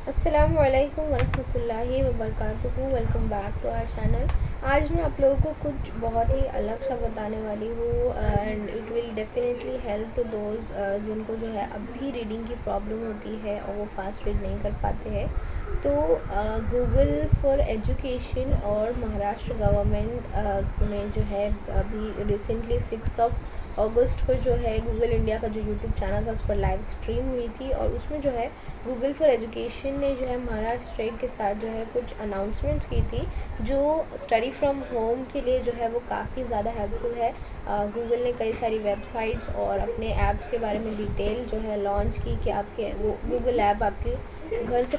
अस्सलामु अलैकुम वरहमतुल्लाहि वबरकातुहू। Welcome back to our channel. आज मैं आप लोगों को कुछ बहुत ही अलग सा बताने वाली हूँ and it will definitely help to those जिनको जो है अभी रीडिंग की प्रॉब्लम होती है और वो फास्ट रीड नहीं कर पाते हैं। तो गूगल फॉर एजुकेशन और महाराष्ट्र गवर्नमेंट ने जो है अभी रिसेंटली 6 अगस्त को जो है गूगल इंडिया का जो यूट्यूब चैनल था उस पर लाइव स्ट्रीम हुई थी और उसमें जो है गूगल फॉर एजुकेशन ने जो है महाराष्ट्र स्टेट के साथ जो है कुछ अनाउंसमेंट्स की थी जो स्टडी फ्रॉम होम के लिए जो है वो काफ़ी ज़्यादा हेल्पफुल है। गूगल ने कई सारी वेबसाइट्स और अपने ऐप्स के बारे में डिटेल जो है लॉन्च की कि आपके वो गूगल ऐप आपके घर से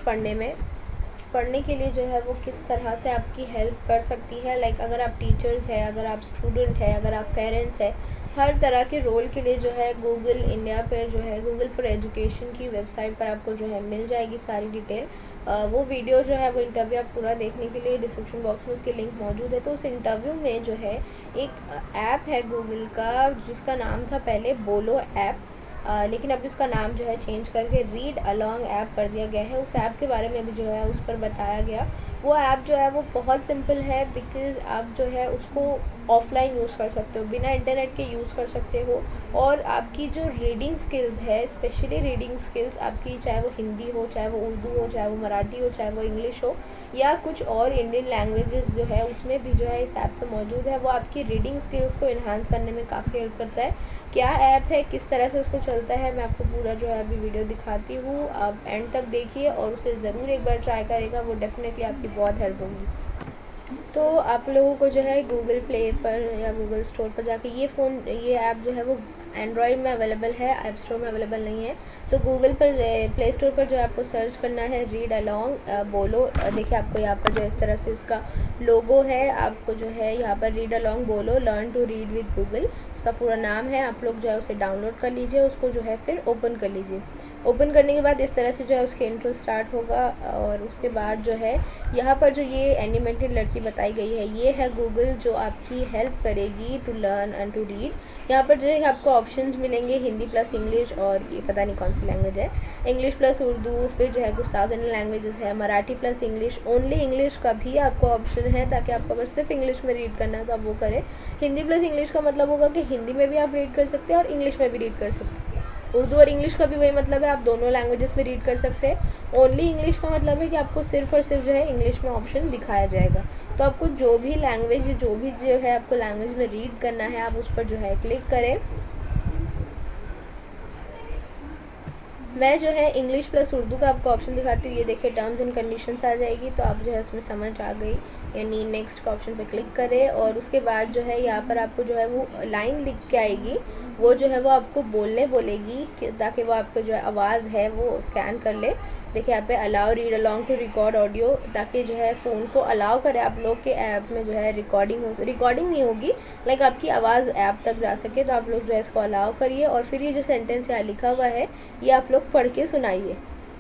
पढ़ने के लिए जो है वो किस तरह से आपकी हेल्प कर सकती है। लाइक अगर आप टीचर्स हैं, अगर आप स्टूडेंट हैं, अगर आप पेरेंट्स हैं, हर तरह के रोल के लिए जो है गूगल इंडिया पर जो है गूगल फॉर एजुकेशन की वेबसाइट पर आपको जो है मिल जाएगी सारी डिटेल। वो वीडियो जो है वो इंटरव्यू आप पूरा देखने के लिए डिस्क्रिप्शन बॉक्स में उसकी लिंक मौजूद है। तो उस इंटरव्यू में जो है एक ऐप है गूगल का जिसका नाम था पहले बोलो ऐप, लेकिन अब इसका नाम जो है चेंज करके रीड अलॉन्ग ऐप कर दिया गया है। उस ऐप के बारे में भी जो है उस पर बताया गया। वो ऐप जो है वो बहुत सिंपल है बिकॉज़ आप जो है उसको ऑफलाइन यूज़ कर सकते हो, बिना इंटरनेट के यूज़ कर सकते हो। और आपकी जो रीडिंग स्किल्स है, स्पेशली रीडिंग स्किल्स आपकी, चाहे वो हिंदी हो, चाहे वो उर्दू हो, चाहे वो मराठी हो, चाहे वो इंग्लिश हो या कुछ और इंडियन लैंग्वेजेस जो है उसमें भी जो है इस ऐप पे मौजूद है। वो आपकी रीडिंग स्किल्स को इन्हांस करने में काफ़ी हेल्प करता है। क्या ऐप है, किस तरह से उसको चलता है, मैं आपको पूरा जो है अभी वीडियो दिखाती हूँ। आप एंड तक देखिए और उसे ज़रूर एक बार ट्राई करेगा, वो डेफिनेटली आपकी बहुत हेल्प होगी। तो आप लोगों को जो है गूगल प्ले पर या गूगल स्टोर पर जाके ये ऐप जो है वो एंड्रॉयड में अवेलेबल है, ऐप स्टोर में अवेलेबल नहीं है। तो गूगल पर प्ले स्टोर पर जो है आपको सर्च करना है रीड अलॉन्ग बोलो। देखिए आपको यहाँ पर जो इस तरह से इसका लोगो है, आपको जो है यहाँ पर read along Bolo learn to read with Google इसका पूरा नाम है। आप लोग जो है उसे डाउनलोड कर लीजिए, उसको जो है फिर ओपन कर लीजिए। ओपन करने के बाद इस तरह से जो है उसके इंट्रो स्टार्ट होगा और उसके बाद जो है यहाँ पर जो ये एनिमेटेड लड़की बताई गई है ये है गूगल जो आपकी हेल्प करेगी to learn and to read. यहाँ पर जो है आपको ऑप्शंस मिलेंगे हिंदी प्लस इंग्लिश और ये पता नहीं कौन सी लैंग्वेज है, इंग्लिश प्लस उर्दू, फिर जो है कुछ साउथ इंडियन लैंग्वेजेस है, Marathi plus English, only English का भी आपको ऑप्शन है ताकि आपको अगर सिर्फ इंग्लिश में रीड करना है तो आप वो करें। हिंदी प्लस इंग्लिश का मतलब होगा कि हिंदी में भी आप रीड कर सकते हैं और इंग्लिश में भी रीड कर सकते हैं। उर्दू और इंग्लिश का भी वही मतलब है, आप दोनों लैंग्वेजेस में रीड कर सकते हैं। ओनली इंग्लिश का मतलब है कि आपको सिर्फ और सिर्फ जो है इंग्लिश में ऑप्शन दिखाया जाएगा। तो आपको जो भी लैंग्वेज जो है आपको लैंग्वेज में रीड करना है आप उस पर जो है क्लिक करें। मैं जो है इंग्लिश प्लस उर्दू का आपको ऑप्शन दिखाती हूँ। ये देखिए टर्म्स एंड कंडीशंस आ जाएगी तो आप जो है उसमें समझ आ गई, यानी नेक्स्ट का ऑप्शन पे क्लिक करें और उसके बाद जो है यहाँ पर आपको जो है वो लाइन लिख के आएगी, वो जो है वो आपको बोलने बोलेगी ताकि वो आपको जो है आवाज़ है वो स्कैन कर ले। देखिए यहाँ पे allow read along to record audio, ताकि जो है फ़ोन को अलाउ करे आप लोग के ऐप में जो है रिकॉर्डिंग नहीं होगी, लाइक आपकी आवाज़ ऐप तक जा सके। तो आप लोग जो है इसको अलाउ करिए और फिर ये जो सेंटेंस यहाँ लिखा हुआ है ये आप लोग पढ़ के सुनाइए।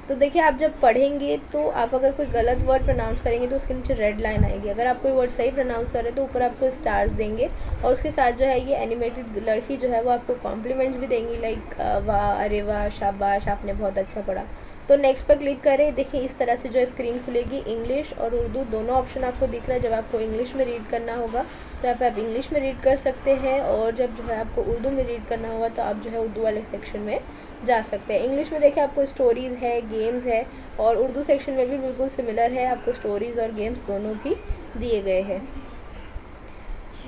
तो देखिए आप जब पढ़ेंगे तो आप अगर कोई गलत वर्ड प्रोनाउंस करेंगे तो उसके नीचे रेड लाइन आएगी, अगर आप कोई वर्ड सही प्रोनाउंस करें तो ऊपर आपको स्टार्स देंगे और उसके साथ जो है ये एनिमेटेड लड़की जो है वो आपको कॉम्प्लीमेंट्स भी देंगी, लाइक वाह, अरे वाह, शाबाश, आपने बहुत अच्छा पढ़ा। तो नेक्स्ट पर क्लिक करें। देखिए इस तरह से जो है स्क्रीन खुलेगी, इंग्लिश और उर्दू दोनों ऑप्शन आपको दिख रहा है। जब आपको इंग्लिश में रीड करना होगा तो यहाँ पे आप इंग्लिश में रीड कर सकते हैं और जब जो है आपको उर्दू में रीड करना होगा तो आप जो है उर्दू वाले सेक्शन में जा सकते हैं। इंग्लिश में देखिए आपको स्टोरीज़ है, गेम्स है और उर्दू सेक्शन में भी बिल्कुल सिमिलर है, आपको स्टोरीज़ और गेम्स दोनों भी दिए गए हैं।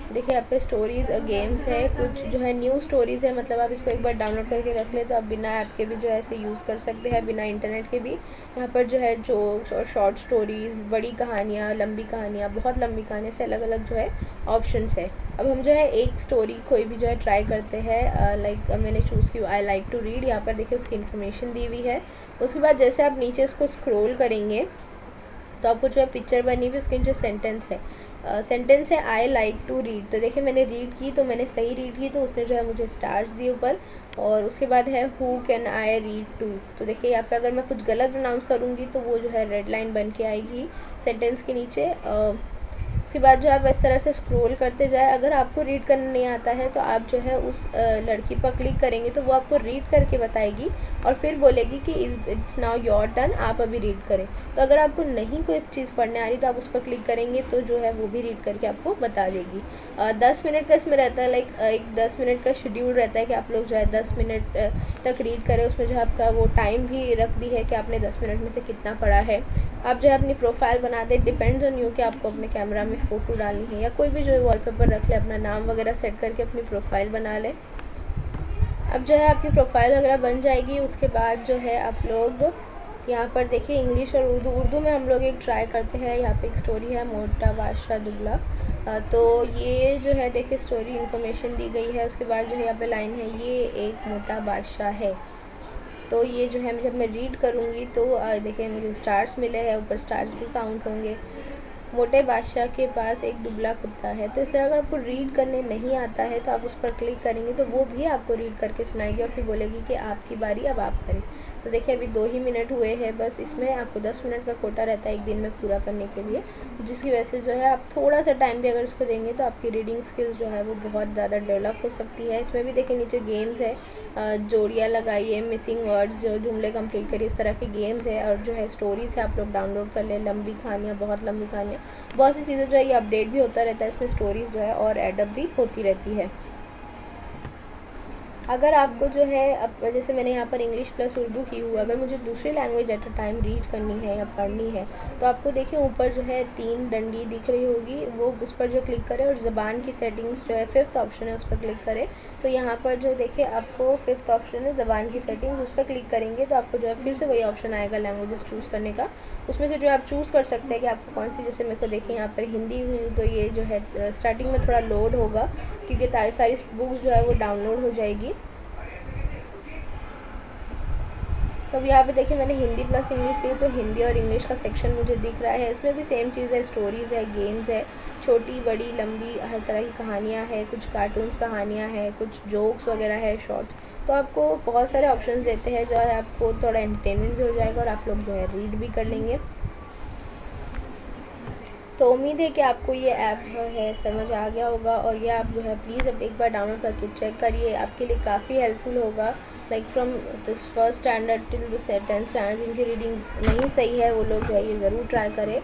देखिए यहाँ पे स्टोरीज़ और गेम्स है, कुछ जो है न्यू स्टोरीज़ है, मतलब आप इसको एक बार डाउनलोड करके रख लें तो आप बिना ऐप के भी जो है इसे यूज़ कर सकते हैं, बिना इंटरनेट के भी। यहाँ पर जो है जोक्स और शॉर्ट स्टोरीज़, बड़ी कहानियाँ, लंबी कहानियाँ, बहुत लंबी कहानियाँ से अलग अलग जो है ऑप्शंस है। अब हम जो है एक स्टोरी कोई भी जो है ट्राई करते हैं, लाइक मैंने चूज़ की आई लाइक टू रीड। यहाँ पर देखिए उसकी इन्फॉर्मेशन दी हुई है। उसके बाद जैसे आप नीचे इसको स्क्रोल करेंगे तो आपको जो है पिक्चर बनी हुई उसके नीचे सेंटेंस है, सेंटेंस है आई लाइक टू रीड। तो देखिए मैंने रीड की तो मैंने सही रीड की तो उसने जो है मुझे स्टार्स दिए ऊपर। और उसके बाद है who can I read to. तो देखिए यहाँ पे अगर मैं कुछ गलत प्रोनाउंस करूँगी तो वो जो है रेड लाइन बन के आएगी सेंटेंस के नीचे। उसके बाद जो आप इस तरह से स्क्रॉल करते जाए, अगर आपको रीड करना नहीं आता है तो आप जो है उस लड़की पर क्लिक करेंगे तो वो आपको रीड करके बताएगी और फिर बोलेगी कि इट्स नाउ योर टर्न, आप अभी रीड करें। तो अगर आपको नहीं कोई चीज़ पढ़ने आ रही तो आप उस पर क्लिक करेंगे तो जो है वो भी रीड करके आपको बता देगी। 10 मिनट का इसमें रहता है, लाइक एक 10 मिनट का शेड्यूल रहता है कि आप लोग जो है 10 मिनट तक रीड करें। उसमें जो है आपका वो टाइम भी रख दी है कि आपने 10 मिनट में से कितना पढ़ा है। आप जो है अपनी प्रोफाइल बना दें, डिपेंड्स ऑन यू कि आपको अपने कैमरा में फ़ोटो डालनी है या कोई भी जो है वॉलपेपर रख ले, अपना नाम वगैरह सेट करके अपनी प्रोफाइल बना लें। अब जो है आपकी प्रोफाइल वगैरह बन जाएगी। उसके बाद जो है आप लोग यहाँ पर देखिए इंग्लिश और उर्दू में हम लोग एक ट्राई करते हैं। यहाँ पे एक स्टोरी है, मोटा बादशाह दुबला। तो ये जो है देखिए स्टोरी इन्फॉर्मेशन दी गई है। उसके बाद जो है यहाँ पे लाइन है, ये एक मोटा बादशाह है। तो ये जो है जब मैं रीड करूँगी तो देखिए मुझे स्टार्स मिले हैं, ऊपर स्टार्स भी काउंट होंगे। मोटे बादशाह के पास एक दुबला कुत्ता है। तो इस तरह अगर आपको रीड करने नहीं आता है तो आप उस पर क्लिक करेंगे तो वो भी आपको रीड करके सुनाएगी और फिर बोलेगी कि आपकी बारी, अब आप करें। तो देखिए अभी 2 ही मिनट हुए हैं बस। इसमें आपको 10 मिनट का कोटा रहता है एक दिन में पूरा करने के लिए, जिसकी वजह से जो है आप थोड़ा सा टाइम भी अगर इसको देंगे तो आपकी रीडिंग स्किल्स जो है वो बहुत ज़्यादा डेवलप हो सकती है। इसमें भी देखिए नीचे गेम्स है, जोड़ियाँ लगाइए, मिसिंग वर्ड्स, जो जुमले कंप्लीट करिए, इस तरह के गेम्स है। और जो है स्टोरीज़ है, आप लोग डाउनलोड कर लें, लंबी कहानियाँ, बहुत लंबी कहानियाँ, बहुत सी चीज़ें जो है ये अपडेट भी होता रहता है। इसमें स्टोरीज़ जो है और एडअप भी होती रहती है। अगर आपको जो है अब जैसे मैंने यहाँ पर इंग्लिश प्लस उर्दू की हुई, अगर मुझे दूसरी language at a time read करनी है या पढ़नी है तो आपको देखिए ऊपर जो है 3 डंडी दिख रही होगी, वो उस पर जो क्लिक करें और ज़बान की सेटिंग्स जो है 5th ऑप्शन है उस पर क्लिक करें। तो यहाँ पर जो देखिए आपको 5th ऑप्शन है ज़बान की सेटिंग्स, उस पर क्लिक करेंगे तो आपको जो है फिर से वही ऑप्शन आएगा लैंग्वेजेस चूज़ करने का। उसमें से जो आप चूज़ कर सकते हैं कि आपको कौन सी, जैसे मेरे को देखिए यहाँ पर हिंदी हुई तो ये जो है स्टार्टिंग में थोड़ा लोड होगा क्योंकि सारी बुक्स जो है वो डाउनलोड हो जाएगी। तो अब यहाँ पे देखिए मैंने हिंदी प्लस इंग्लिश ली तो हिंदी और इंग्लिश का सेक्शन मुझे दिख रहा है। इसमें भी सेम चीज़ है, स्टोरीज़ है, गेम्स है, छोटी बड़ी लंबी हर तरह की कहानियाँ हैं, कुछ कार्टून्स कहानियाँ हैं, कुछ जोक्स वगैरह है, शॉर्ट्स। तो आपको बहुत सारे ऑप्शंस देते हैं, जो है आपको थोड़ा एंटरटेनमेंट भी हो जाएगा और आप लोग जो है रीड भी कर लेंगे। तो उम्मीद है कि आपको ये ऐप जो है समझ आ गया होगा और ये आप जो है प्लीज़ अब एक बार डाउनलोड करके चेक करिए, आपके लिए काफ़ी हेल्पफुल होगा। Like from this 1st standard till the 10th standard जिनकी रीडिंग्स नहीं सही है वो लोग जो है ये ज़रूर ट्राई करें।